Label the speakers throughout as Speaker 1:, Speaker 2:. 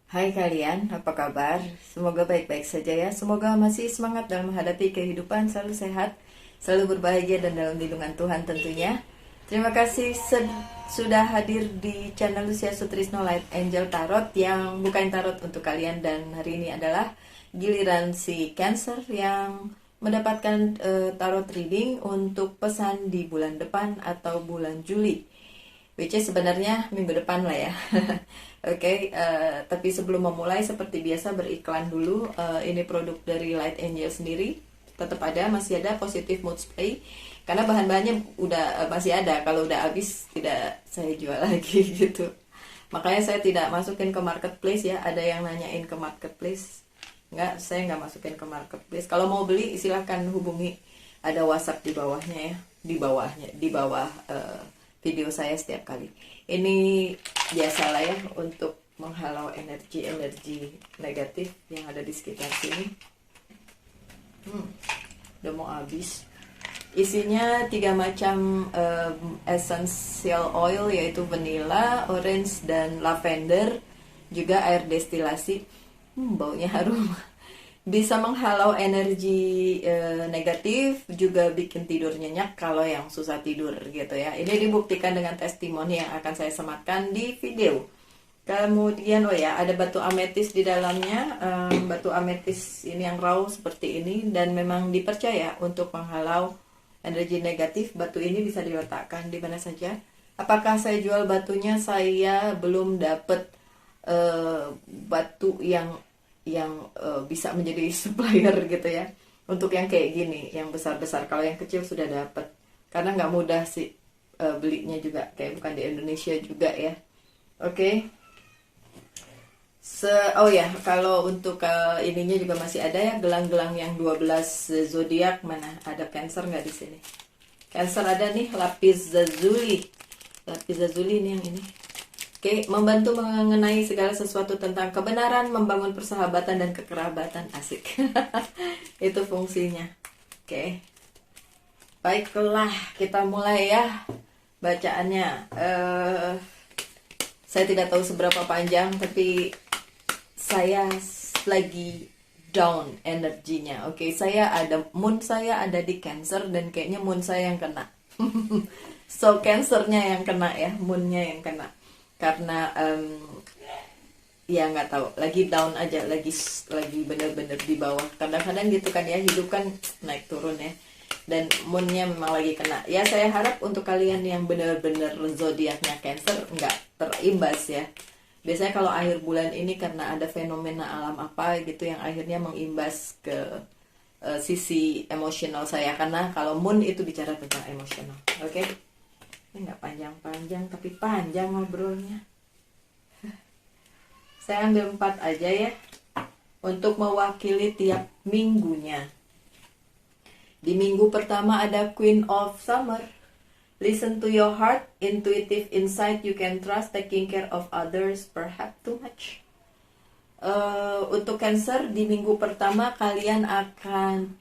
Speaker 1: Hai kalian, apa kabar? Semoga baik-baik saja ya. Semoga masih semangat dalam menghadapi kehidupan, selalu sehat, selalu berbahagia dan dalam lindungan Tuhan tentunya. Terima kasih sudah hadir di channel Lucia Sutrisno Light Angel Tarot yang bukain tarot untuk kalian, dan hari ini adalah giliran si Cancer yang mendapatkan tarot reading untuk pesan di bulan depan atau bulan Juli, which is sebenarnya minggu depan lah ya. Oke, tapi sebelum memulai seperti biasa beriklan dulu. Ini produk dari Light Angel sendiri. Tetap ada, masih ada positive mood spray. Karena bahan-bahannya udah masih ada. Kalau udah habis tidak saya jual lagi gitu. Makanya saya tidak masukin ke marketplace ya. Ada yang nanyain ke marketplace. Enggak, saya nggak masukin ke marketplace. Kalau mau beli silahkan hubungi. Ada WhatsApp di bawahnya ya. Di bawah video saya setiap kali. Ini biasalah ya untuk menghalau energi-energi negatif yang ada di sekitar sini. Udah mau habis. Isinya 3 macam essential oil, yaitu vanilla, orange, dan lavender. Juga air destilasi. Baunya harum. Bisa menghalau energi negatif, juga bikin tidur nyenyak kalau yang susah tidur gitu ya. Ini dibuktikan dengan testimoni yang akan saya sematkan di video. Kemudian ada batu ametis di dalamnya. Batu ametis ini yang raw seperti ini dan memang dipercaya untuk menghalau energi negatif. Batu ini bisa diletakkan di mana saja. Apakah saya jual batunya? Saya belum dapet batu yang bisa menjadi supplier gitu ya, untuk yang kayak gini, yang besar-besar. Kalau yang kecil sudah dapat, karena nggak mudah sih belinya juga, kayak bukan di Indonesia juga ya. Oke. Kalau untuk ininya juga masih ada ya, gelang-gelang yang 12 zodiak. Mana ada Cancer nggak di sini? Cancer ada nih, lapis lazuli. Lapis lazuli ini yang ini. Oke, membantu mengenai segala sesuatu tentang kebenaran, membangun persahabatan dan kekerabatan. Asik. Itu fungsinya. Oke. Baiklah, kita mulai ya bacaannya. Saya tidak tahu seberapa panjang, tapi saya lagi down energinya. Oke, moon saya ada di Cancer dan kayaknya moon saya yang kena. So, Cancernya yang kena ya, moonnya yang kena. Karena ya nggak tahu, lagi down aja, lagi bener-bener di bawah. Kadang-kadang gitu kan ya, hidup kan naik turun ya, dan moonnya memang lagi kena ya. Saya harap untuk kalian yang bener-bener zodiaknya Cancer nggak terimbas ya. Biasanya kalau akhir bulan ini karena ada fenomena alam apa gitu yang akhirnya mengimbas ke sisi emosional saya, karena kalau moon itu bicara tentang emosional. Oke. Ini nggak panjang-panjang, tapi panjang ngobrolnya. Saya ambil 4 aja ya, untuk mewakili tiap minggunya. Di minggu pertama ada Queen of Summer. Listen to your heart, intuitive insight you can trust, taking care of others, perhaps too much. Untuk Cancer, di minggu pertama kalian akan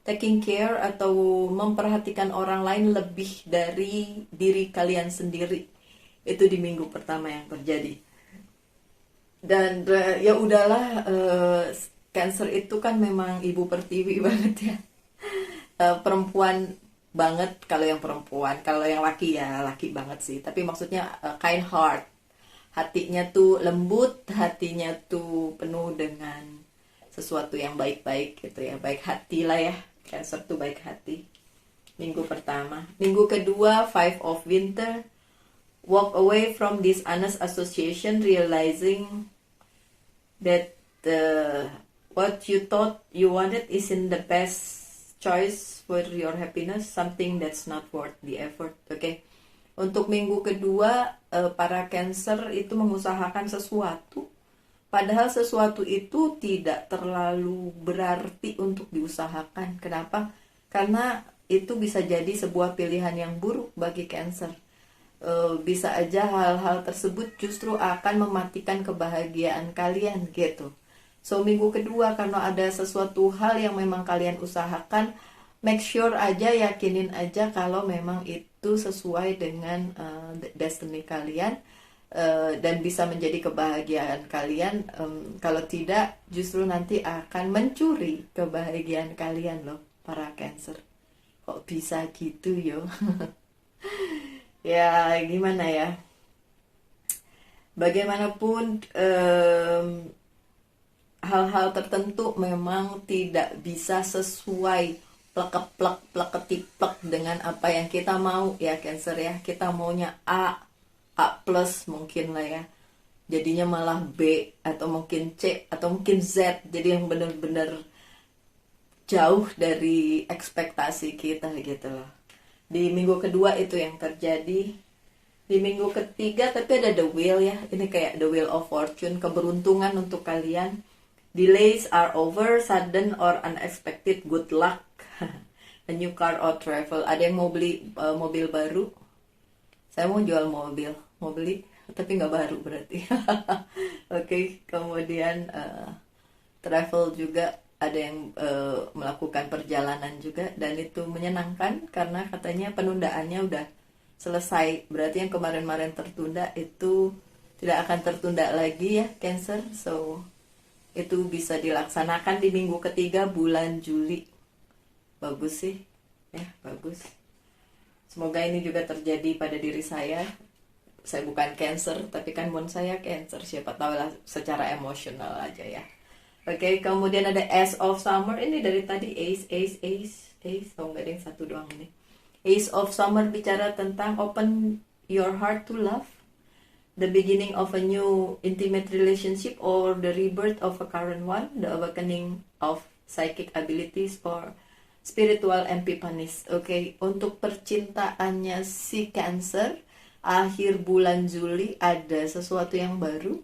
Speaker 1: taking care atau memperhatikan orang lain lebih dari diri kalian sendiri. Itu di minggu pertama yang terjadi. Dan ya udahlah, Cancer itu kan memang ibu pertiwi banget ya. Perempuan banget kalau yang perempuan. Kalau yang laki ya laki banget sih. Tapi maksudnya kind heart. Hatinya tuh lembut, hatinya tuh penuh dengan sesuatu yang baik-baik gitu ya. Baik hati lah ya. Cancer tuh baik hati. Minggu pertama. Minggu kedua, Five of Winter. Walk away from dishonest association, realizing that what you thought you wanted isn't the best choice for your happiness, something that's not worth the effort. Oke. Untuk minggu kedua, para Cancer itu mengusahakan sesuatu, padahal sesuatu itu tidak terlalu berarti untuk diusahakan. Kenapa? Karena itu bisa jadi sebuah pilihan yang buruk bagi Cancer. Bisa aja hal-hal tersebut justru akan mematikan kebahagiaan kalian gitu. So, minggu kedua karena ada sesuatu hal yang memang kalian usahakan, make sure aja, yakinin aja kalau memang itu sesuai dengan destiny kalian. dan bisa menjadi kebahagiaan kalian. Kalau tidak, justru nanti akan mencuri kebahagiaan kalian loh, para Cancer. Kok bisa gitu yo? Ya gimana ya? Bagaimanapun hal-hal tertentu memang tidak bisa sesuai plek-plek plek-ketiplek dengan apa yang kita mau ya Cancer ya. Kita maunya A plus mungkin lah ya. Jadinya malah B atau mungkin C atau mungkin Z. Jadi yang benar-benar jauh dari ekspektasi kita gitu loh. Di minggu kedua itu yang terjadi. Di minggu ketiga tapi ada the wheel ya. Ini kayak the wheel of fortune, keberuntungan untuk kalian. Delays are over, sudden or unexpected good luck. A new car or travel. Ada yang mau beli mobil baru? Saya mau jual mobil. Mau beli? Tapi nggak baru berarti. Oke, kemudian travel juga. Ada yang melakukan perjalanan juga. Dan itu menyenangkan karena katanya penundaannya udah selesai. Berarti yang kemarin-kemarin tertunda itu tidak akan tertunda lagi ya Cancer. So itu bisa dilaksanakan di minggu ketiga bulan Juli. Bagus sih ya, bagus. Semoga ini juga terjadi pada diri saya. Saya bukan Cancer tapi kan moon saya Cancer. Siapa tahu lah secara emosional aja ya. Oke, kemudian ada Ace of Summer. Ini dari tadi Ace. Oh, nggak ada yang satu doang ini. Ace of Summer bicara tentang open your heart to love, the beginning of a new intimate relationship or the rebirth of a current one, the awakening of psychic abilities or spiritual epiphanies. Oke, untuk percintaannya si Cancer, akhir bulan Juli ada sesuatu yang baru.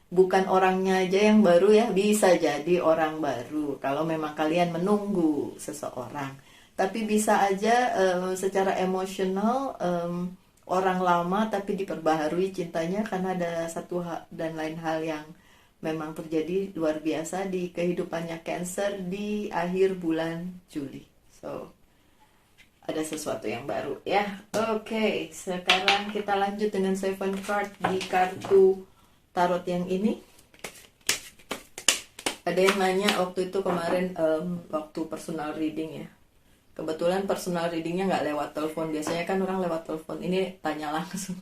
Speaker 1: Bukan orangnya aja yang baru ya, bisa jadi orang baru kalau memang kalian menunggu seseorang. Tapi bisa aja secara emosional orang lama tapi diperbaharui cintanya karena ada satu dan lain hal yang memang terjadi luar biasa di kehidupannya Cancer di akhir bulan Juli. So ada sesuatu yang baru ya. Oke, sekarang kita lanjut dengan 7 card di kartu tarot yang ini. Ada yang nanya waktu itu kemarin waktu personal reading ya. Kebetulan personal readingnya nggak lewat telepon. Biasanya kan orang lewat telepon. Ini tanya langsung,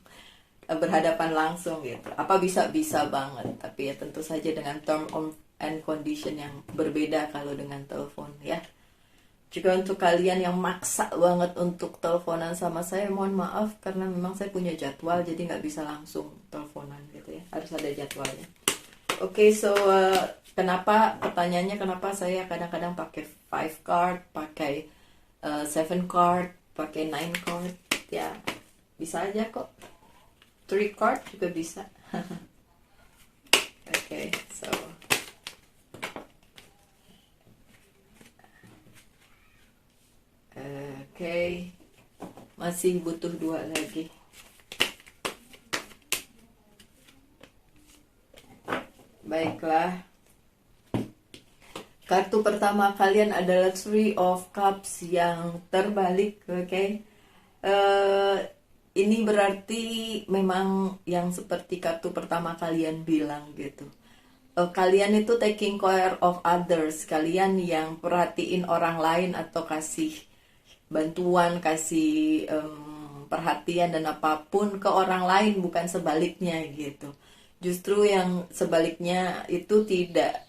Speaker 1: berhadapan langsung gitu. Apa bisa banget. Tapi ya tentu saja dengan term and condition yang berbeda kalau dengan telepon ya. Juga untuk kalian yang maksa banget untuk teleponan sama saya, mohon maaf karena memang saya punya jadwal jadi nggak bisa langsung teleponan gitu ya, harus ada jadwalnya. Oke, so pertanyaannya kenapa saya kadang-kadang pakai 5 card, pakai 7 card, pakai 9 card ya, bisa aja kok. 3 card juga bisa. Oke, so Oke, masih butuh 2 lagi. Baiklah. Kartu pertama kalian adalah 3 of Cups yang terbalik, oke? Ini berarti memang yang seperti kartu pertama kalian bilang gitu. Kalian itu taking care of others, kalian yang perhatiin orang lain atau kasih bantuan, kasih perhatian dan apapun ke orang lain, bukan sebaliknya gitu. Justru yang sebaliknya itu tidak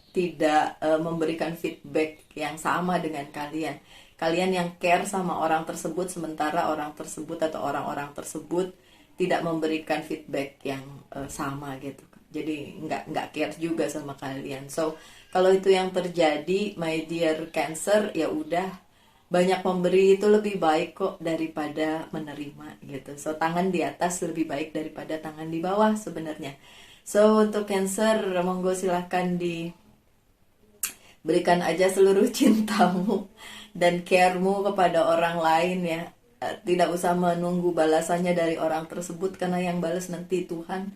Speaker 1: memberikan feedback yang sama dengan kalian. Kalian yang care sama orang tersebut sementara orang tersebut atau orang-orang tersebut tidak memberikan feedback yang sama gitu. Jadi nggak care juga sama kalian. So kalau itu yang terjadi, my dear Cancer, ya udah, banyak memberi itu lebih baik kok daripada menerima gitu. So tangan di atas lebih baik daripada tangan di bawah sebenarnya. So untuk Cancer, monggo silahkan diberikan aja seluruh cintamu dan caremu kepada orang lain ya. Tidak usah menunggu balasannya dari orang tersebut karena yang balas nanti Tuhan.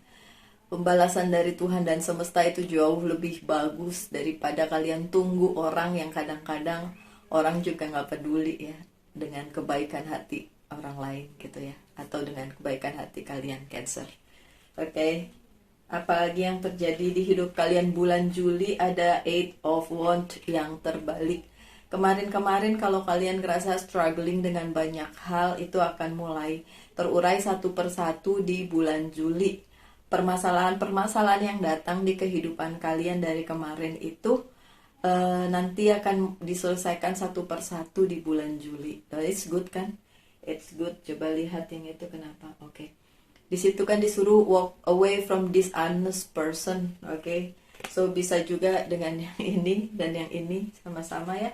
Speaker 1: Pembalasan dari Tuhan dan semesta itu jauh lebih bagus daripada kalian tunggu orang yang kadang-kadang orang juga nggak peduli ya dengan kebaikan hati orang lain gitu ya, atau dengan kebaikan hati kalian Cancer. Oke. Apalagi yang terjadi di hidup kalian bulan Juli, ada Eight of Wands yang terbalik. Kemarin-kemarin kalau kalian ngerasa struggling dengan banyak hal, itu akan mulai terurai satu persatu di bulan Juli. Permasalahan-permasalahan yang datang di kehidupan kalian dari kemarin itu nanti akan diselesaikan satu persatu di bulan Juli. It's good kan? It's good. Coba lihat yang itu kenapa. Oke. Di situ kan disuruh walk away from dishonest person, oke? So bisa juga dengan yang ini dan yang ini sama-sama ya.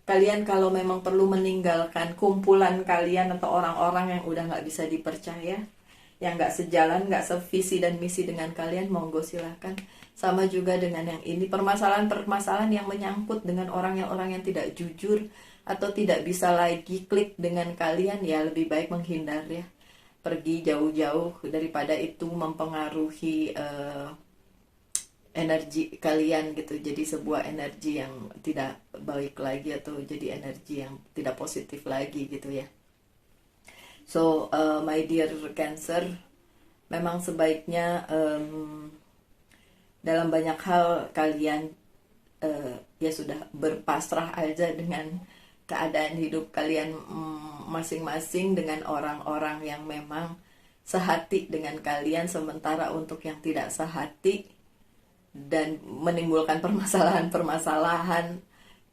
Speaker 1: Kalian kalau memang perlu meninggalkan kumpulan kalian atau orang-orang yang udah nggak bisa dipercaya, yang nggak sejalan, nggak sevisi dan misi dengan kalian, monggo silahkan. Sama juga dengan yang ini, permasalahan-permasalahan yang menyangkut dengan orang yang tidak jujur atau tidak bisa lagi klik dengan kalian, ya lebih baik menghindar ya. Pergi jauh-jauh daripada itu mempengaruhi energi kalian gitu, jadi sebuah energi yang tidak baik lagi atau jadi energi yang tidak positif lagi gitu ya. So my dear Cancer, memang sebaiknya dalam banyak hal kalian ya sudah berpasrah aja dengan keadaan hidup kalian masing-masing dengan orang-orang yang memang sehati dengan kalian, sementara untuk yang tidak sehati dan menimbulkan permasalahan-permasalahan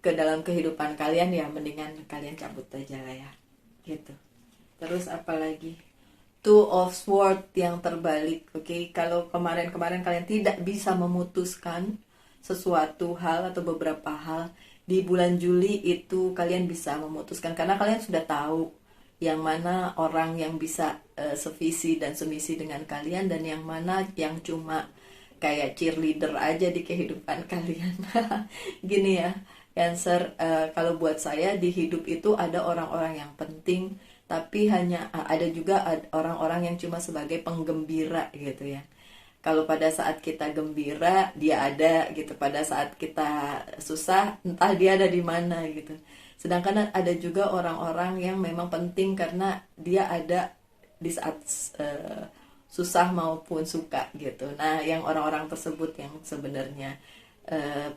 Speaker 1: ke dalam kehidupan kalian, ya mendingan kalian cabut aja lah ya gitu. Terus apalagi Two of Swords yang terbalik, oke? Kalau kemarin-kemarin kalian tidak bisa memutuskan sesuatu hal atau beberapa hal, di bulan Juli itu kalian bisa memutuskan karena kalian sudah tahu yang mana orang yang bisa sevisi dan semisi dengan kalian dan yang mana yang cuma kayak cheerleader aja di kehidupan kalian. Gini ya, Cancer, kalau buat saya di hidup itu ada orang-orang yang penting, tapi hanya ada juga orang-orang yang cuma sebagai penggembira gitu ya. Kalau pada saat kita gembira, dia ada gitu. Pada saat kita susah, entah dia ada di mana gitu. Sedangkan ada juga orang-orang yang memang penting karena dia ada di saat susah maupun suka gitu. Nah, yang orang-orang tersebut yang sebenarnya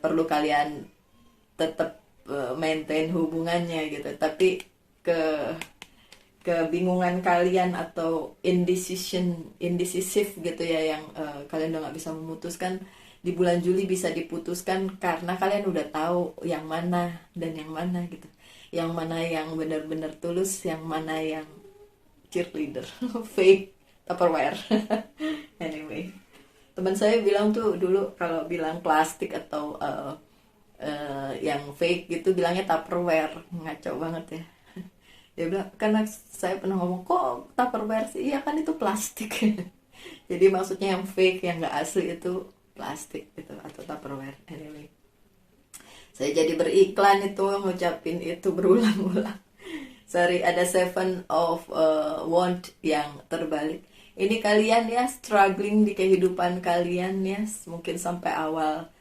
Speaker 1: perlu kalian tetap maintain hubungannya gitu. Tapi kebingungan kalian atau indecisive gitu ya, yang kalian udah nggak bisa memutuskan, di bulan Juli bisa diputuskan karena kalian udah tahu yang mana dan yang mana gitu, yang mana yang benar-benar tulus, yang mana yang cheerleader, fake, Tupperware. Anyway, teman saya bilang tuh dulu kalau bilang plastik atau yang fake gitu bilangnya Tupperware, ngaco banget ya. Dia bilang, karena saya pernah ngomong, kok Tupperware sih? Iya kan itu plastik. Jadi maksudnya yang fake, yang gak asli itu plastik gitu, atau Tupperware. Anyway, saya jadi beriklan itu, ngucapin itu berulang-ulang. Sorry, ada Seven of Wands yang terbalik. Ini kalian ya, struggling di kehidupan kalian ya, mungkin sampai awal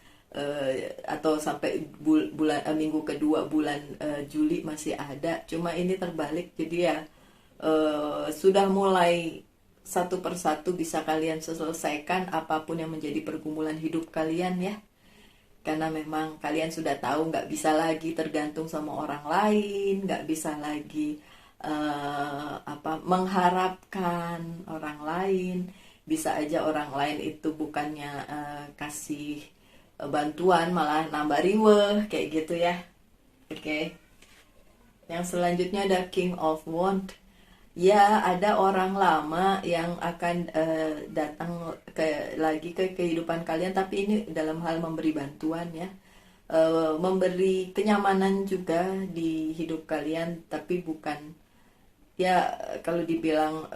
Speaker 1: atau sampai bulan minggu kedua bulan Juli masih ada, cuma ini terbalik, jadi ya sudah mulai satu persatu bisa kalian selesaikan apapun yang menjadi pergumulan hidup kalian ya, karena memang kalian sudah tahu nggak bisa lagi tergantung sama orang lain, nggak bisa lagi mengharapkan orang lain. Bisa aja orang lain itu bukannya kasih bantuan malah nambah riweh kayak gitu ya. Oke. Yang selanjutnya ada King of Wands. Ya, ada orang lama yang akan datang lagi ke kehidupan kalian, tapi ini dalam hal memberi bantuan ya. Memberi kenyamanan juga di hidup kalian, tapi bukan ya, kalau dibilang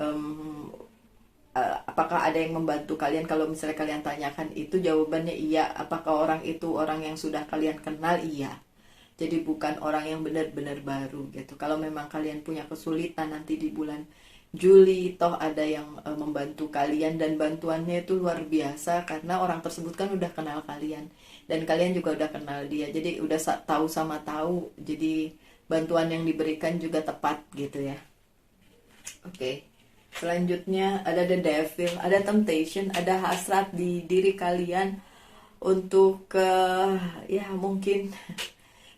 Speaker 1: apakah ada yang membantu kalian, kalau misalnya kalian tanyakan itu jawabannya iya. Apakah orang itu orang yang sudah kalian kenal? Iya. Jadi bukan orang yang benar-benar baru gitu. Kalau memang kalian punya kesulitan nanti di bulan Juli, toh ada yang membantu kalian, dan bantuannya itu luar biasa karena orang tersebut kan udah kenal kalian dan kalian juga udah kenal dia. Jadi udah tahu sama tahu. Jadi bantuan yang diberikan juga tepat gitu ya. Oke. Selanjutnya ada the devil, ada temptation, ada hasrat di diri kalian untuk ya mungkin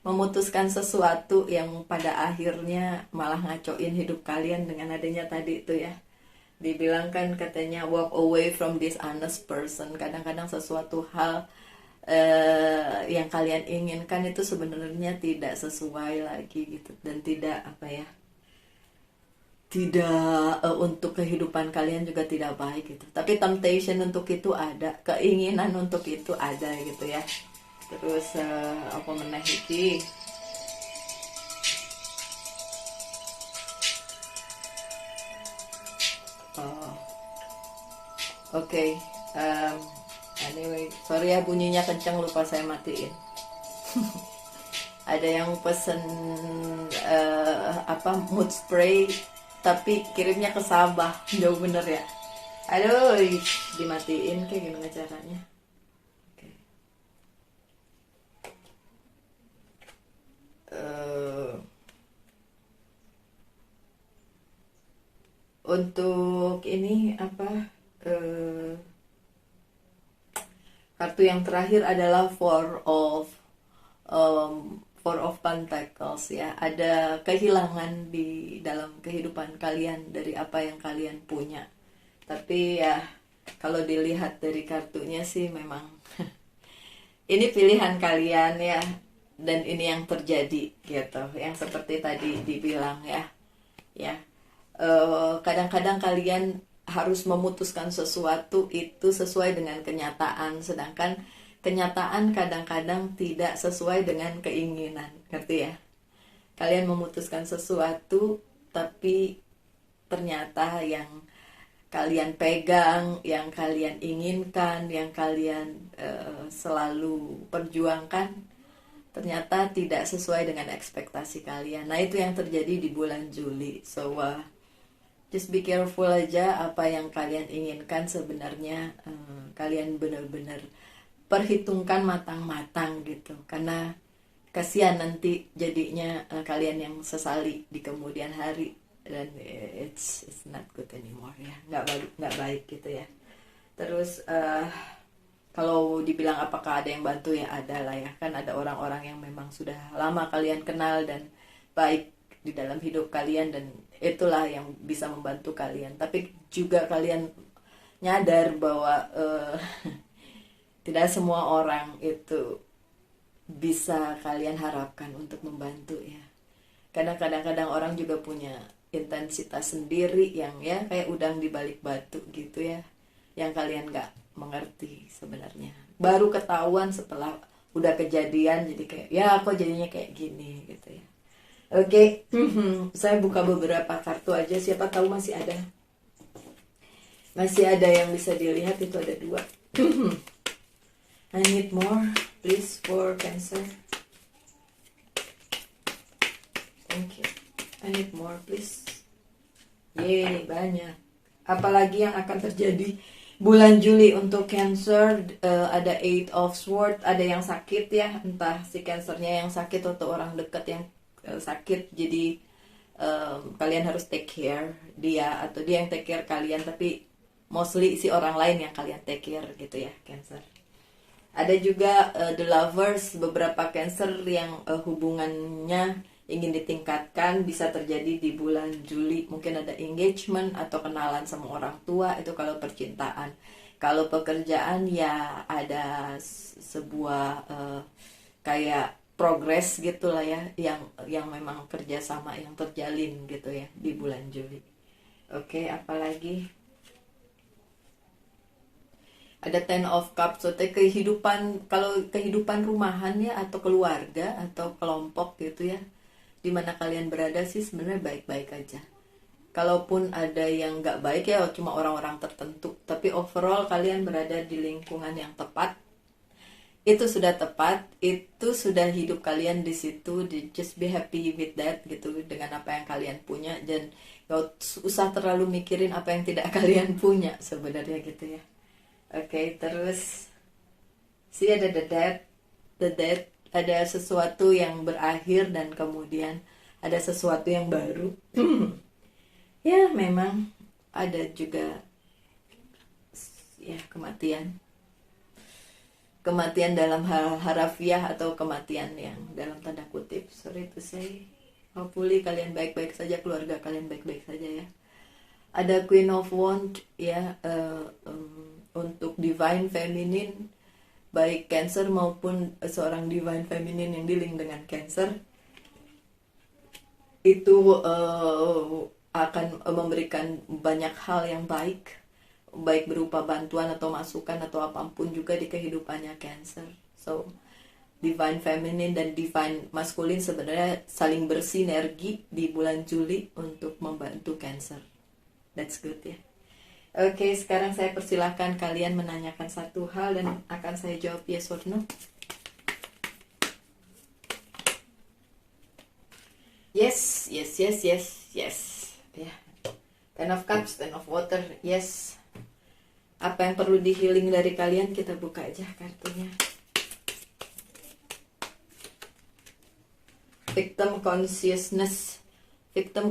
Speaker 1: memutuskan sesuatu yang pada akhirnya malah ngacoin hidup kalian dengan adanya tadi itu ya. Dibilangkan katanya walk away from this honest person. Kadang-kadang sesuatu hal yang kalian inginkan itu sebenarnya tidak sesuai lagi gitu, dan tidak tidak untuk kehidupan kalian juga tidak baik gitu. Tapi temptation untuk itu ada, keinginan untuk itu ada gitu ya. Terus apa meneh iki? Oh, oke. Anyway, sorry ya bunyinya kenceng, lupa saya matiin. Ada yang pesen mood spray tapi kirimnya ke Sabah, jauh bener ya. Aduh, dimatiin kayak gimana caranya? Oke. Untuk ini kartu yang terakhir adalah Four of Pentacles ya. Ada kehilangan di dalam kehidupan kalian dari apa yang kalian punya. Tapi ya kalau dilihat dari kartunya sih memang ini pilihan kalian ya, dan ini yang terjadi gitu. Yang seperti tadi dibilang ya. Ya. Kadang-kadang kalian harus memutuskan sesuatu itu sesuai dengan kenyataan, sedangkan kenyataan kadang-kadang tidak sesuai dengan keinginan, ngerti ya? Kalian memutuskan sesuatu, tapi ternyata yang kalian pegang, yang kalian inginkan, yang kalian selalu perjuangkan, ternyata tidak sesuai dengan ekspektasi kalian. Nah, itu yang terjadi di bulan Juli. So, just be careful aja apa yang kalian inginkan sebenarnya. Kalian benar-benar perhitungkan matang-matang gitu, karena kasihan nanti jadinya kalian yang sesali di kemudian hari, dan it's not good anymore ya, nggak baik gitu ya. Terus kalau dibilang apakah ada yang bantu, ya ada lah ya, kan ada orang-orang yang memang sudah lama kalian kenal dan baik di dalam hidup kalian, dan itulah yang bisa membantu kalian. Tapi juga kalian nyadar bahwa tidak semua orang itu bisa kalian harapkan untuk membantu ya. Kadang-kadang orang juga punya intensitas sendiri yang ya kayak udang di balik batu gitu ya, yang kalian gak mengerti sebenarnya. Baru ketahuan setelah udah kejadian, jadi kayak ya kok jadinya kayak gini gitu ya. Oke, saya buka beberapa kartu aja, siapa tahu masih ada yang bisa dilihat. Itu ada 2. I need more, please, for Cancer. Thank you. I need more, please. Yeay, banyak. Apalagi yang akan terjadi bulan Juli untuk Cancer? Ada 8 of Swords, ada yang sakit ya, entah si Cancernya yang sakit atau orang dekat yang sakit. Jadi kalian harus take care dia, atau dia yang take care kalian, tapi mostly si orang lain yang kalian take care gitu ya, Cancer. Ada juga The Lovers, beberapa Cancer yang hubungannya ingin ditingkatkan, bisa terjadi di bulan Juli. Mungkin ada engagement atau kenalan sama orang tua, itu kalau percintaan. Kalau pekerjaan ya ada sebuah kayak progress gitu lah ya, yang memang kerjasama yang terjalin gitu ya di bulan Juli. Oke, apalagi? Ada 10 of Cups, so kehidupan, kalau kehidupan rumahan ya, atau keluarga atau kelompok gitu ya, dimana kalian berada sih sebenarnya baik-baik aja. Kalaupun ada yang nggak baik ya cuma orang-orang tertentu, tapi overall kalian berada di lingkungan yang tepat. Itu sudah tepat, itu sudah hidup kalian di situ. Just be happy with that gitu, dengan apa yang kalian punya, dan gak usah terlalu mikirin apa yang tidak kalian punya sebenarnya gitu ya. Oke, terus ada the death, ada sesuatu yang berakhir dan kemudian ada sesuatu yang baru. Ya memang ada juga ya kematian dalam harafiah atau kematian yang dalam tanda kutip. Sorry to say. Hopefully kalian baik-baik saja, keluarga kalian baik-baik saja ya. Ada Queen of Wands ya, untuk divine feminine, baik Cancer maupun seorang divine feminine yang dealing dengan Cancer, itu akan memberikan banyak hal yang baik berupa bantuan atau masukan atau apapun juga di kehidupannya Cancer. So divine feminine dan divine masculine sebenarnya saling bersinergi di bulan Juli untuk membantu Cancer. That's good ya. Oke, sekarang saya persilahkan kalian menanyakan satu hal dan akan saya jawab yes or no. Yes. Ya. Ten of Cups, Ten of Water, yes. Apa yang perlu di healing dari kalian, kita buka aja kartunya. Victim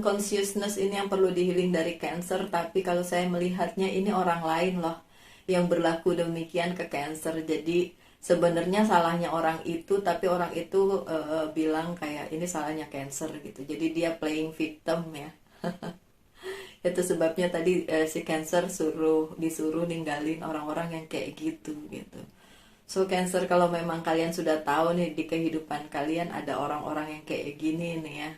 Speaker 1: consciousness ini yang perlu di healing dari Cancer, tapi kalau saya melihatnya ini orang lain loh yang berlaku demikian ke Cancer. Jadi sebenarnya salahnya orang itu, tapi orang itu bilang kayak ini salahnya Cancer gitu. Jadi dia playing victim ya. Itu sebabnya tadi si Cancer disuruh ninggalin orang-orang yang kayak gitu. So Cancer, kalau memang kalian sudah tahu nih di kehidupan kalian ada orang-orang yang kayak gini nih ya,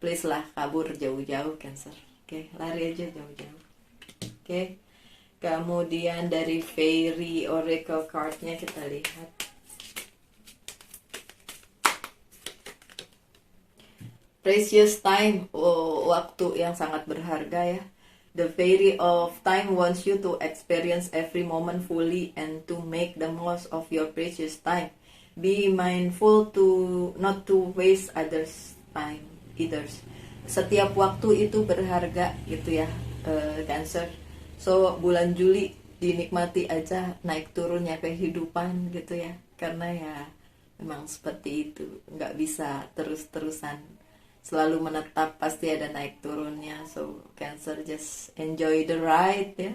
Speaker 1: please lah kabur jauh-jauh Cancer. Oke, lari aja jauh-jauh. Oke. Kemudian dari Fairy Oracle card-nya kita lihat. Precious time, waktu yang sangat berharga ya. The Fairy of Time wants you to experience every moment fully and to make the most of your precious time. Be mindful to not to waste others' time either. Setiap waktu itu berharga gitu ya, Cancer. So bulan Juli dinikmati aja naik turunnya kehidupan gitu ya, karena ya memang seperti itu, nggak bisa terus-terusan selalu menetap, pasti ada naik turunnya. So Cancer, just enjoy the ride ya,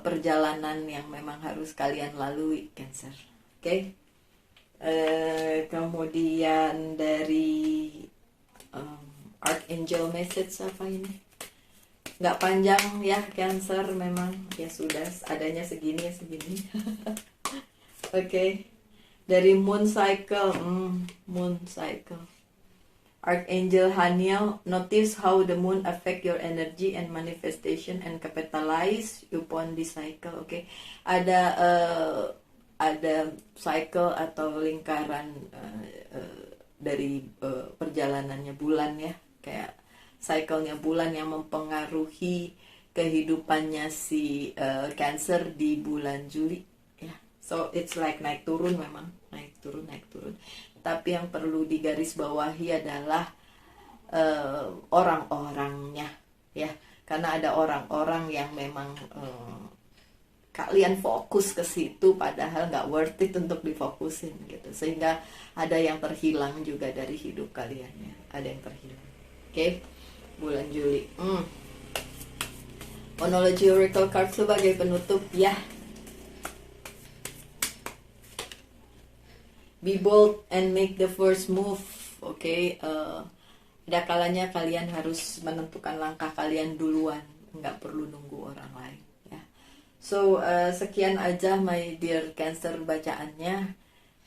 Speaker 1: perjalanan yang memang harus kalian lalui Cancer. Oke. Kemudian dari Archangel message apa ini, nggak panjang ya Cancer, memang ya sudah adanya segini. Oke. Dari Moon Cycle, Archangel Haniel, notice how the moon affect your energy and manifestation and capitalize upon this cycle. Oke. Ada cycle atau lingkaran dari perjalanannya bulan ya, kayak cycle-nya bulan yang mempengaruhi kehidupannya si Cancer di bulan Juli ya. So it's like naik turun, memang naik turun. Tapi yang perlu digarisbawahi adalah orang-orangnya ya, karena ada orang-orang yang memang kalian fokus ke situ padahal nggak worth it untuk difokusin gitu, sehingga ada yang terhilang juga dari hidup kalian ya, ada yang terhilang. Oke. Bulan Juli. Monology Oracle card sebagai penutup ya. Be bold and make the first move. Oke. Ada kalanya kalian harus menentukan langkah kalian duluan, nggak perlu nunggu orang lain ya. So sekian aja my dear Cancer bacaannya.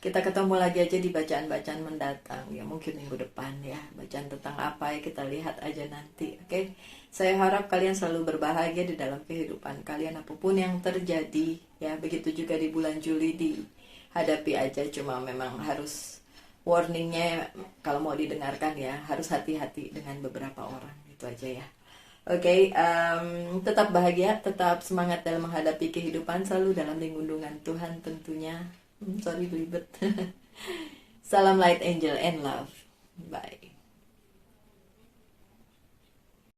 Speaker 1: Kita ketemu lagi aja di bacaan-bacaan mendatang ya, mungkin minggu depan ya. Bacaan tentang apa ya, kita lihat aja nanti. Oke. Saya harap kalian selalu berbahagia di dalam kehidupan kalian apapun yang terjadi ya. Begitu juga di bulan Juli, dihadapi aja, cuma memang harus warningnya kalau mau didengarkan ya, harus hati-hati dengan beberapa orang, itu aja ya. Oke, tetap bahagia, tetap semangat dalam menghadapi kehidupan, selalu dalam lindungan Tuhan tentunya. Sorry belibet. Salam light angel and love. Bye.